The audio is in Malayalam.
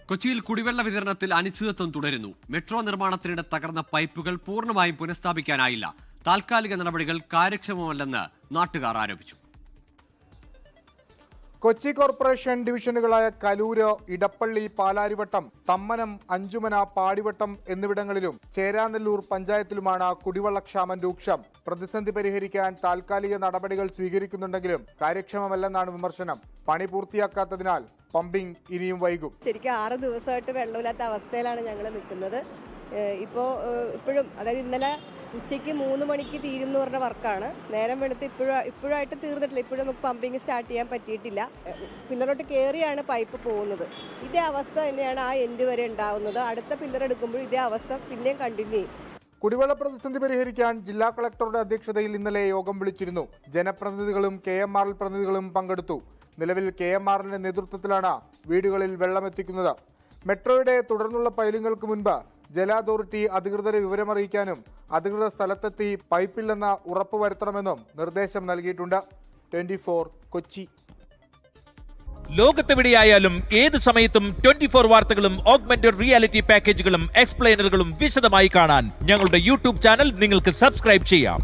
കൊച്ചിയിൽ കുടിവെള്ള വിതരണത്തിൽ അനിശ്ചിതത്വം തുടരുന്നു. മെട്രോ നിർമ്മാണത്തിനിടെ തകർന്ന പൈപ്പുകൾ പൂർണ്ണമായും പുനഃസ്ഥാപിക്കാനായില്ല. താൽക്കാലിക നടപടികൾ കാര്യക്ഷമമല്ലെന്ന് നാട്ടുകാർ ആരോപിച്ചു. കൊച്ചി കോർപ്പറേഷൻ ഡിവിഷനുകളായ കലൂര്, ഇടപ്പള്ളി, പാലാരിവട്ടം, തമ്മനം, അഞ്ചുമന, പാടിവട്ടം എന്നിവിടങ്ങളിലും ചേരാനെല്ലൂർ പഞ്ചായത്തിലുമാണ് കുടിവെള്ളക്ഷാമം രൂക്ഷം. പ്രതിസന്ധി പരിഹരിക്കാൻ താൽക്കാലിക നടപടികൾ സ്വീകരിക്കുന്നുണ്ടെങ്കിലും കാര്യക്ഷമമല്ലെന്നാണ് വിമർശനം. പണി പൂർത്തിയാക്കാത്തതിനാൽ പമ്പിംഗ് ഇനിയും വൈകും. ശരിക്കും 6 ദിവസമായിട്ട് വെള്ളമില്ലാത്ത അവസ്ഥയിലാണ് ഞങ്ങൾ നിൽക്കുന്നത്. ഇപ്പോഴും അതായത് ഇന്നലെ ഉച്ചയ്ക്ക് 3 മണിക്ക് തീരുമെന്ന് പറഞ്ഞ വർക്കാണ്. നേരം വെളുത്ത് ഇപ്പോഴായിട്ട് തീർന്നിട്ടില്ല. ഇപ്പോഴും നമുക്ക് പമ്പിങ് സ്റ്റാർട്ട് ചെയ്യാൻ പറ്റിയിട്ടില്ല. പില്ലറോട്ട് കയറിയാണ് പൈപ്പ് പോകുന്നത്. ഇതേ അവസ്ഥ തന്നെയാണ് ആ എൻഡ് വരെ ഉണ്ടാവുന്നത്. അടുത്ത പില്ലർ എടുക്കുമ്പോൾ ഇതേ അവസ്ഥ പിന്നെയും കണ്ടിന്യൂ ചെയ്യും. കുടിവെള്ള പ്രതിസന്ധി പരിഹരിക്കാൻ ജില്ലാ കളക്ടറുടെ അധ്യക്ഷതയിൽ ഇന്നലെ യോഗം വിളിച്ചിരുന്നു. ജനപ്രതിനിധികളും KMRL പ്രതിനിധികളും പങ്കെടുത്തു. നിലവിൽ KMRLിന്റെ നേതൃത്വത്തിലാണ് വീടുകളിൽ വെള്ളമെത്തിക്കുന്നത്. മെട്രോയുടെ തുടർന്നുള്ള പൈലിങ്ങൾക്ക് മുൻപ് ജല അതോറിറ്റി അധികൃതരെ വിവരമറിയിക്കാനും അധികൃതർ സ്ഥലത്തെത്തി പൈപ്പില്ലെന്ന് ഉറപ്പുവരുത്തണമെന്നും നിർദ്ദേശം നൽകിയിട്ടുണ്ട്. 24 കൊച്ചി. ലോകത്തെവിടെയായാലും ഏത് സമയത്തും 24 വാർത്തകളും ഓഗ്മെന്റഡ് റിയാലിറ്റി പാക്കേജുകളും എക്സ്പ്ലെയിനറുകളും വിശദമായി കാണാൻ ഞങ്ങളുടെ YouTube ചാനൽ നിങ്ങൾക്ക് സബ്സ്ക്രൈബ് ചെയ്യാം.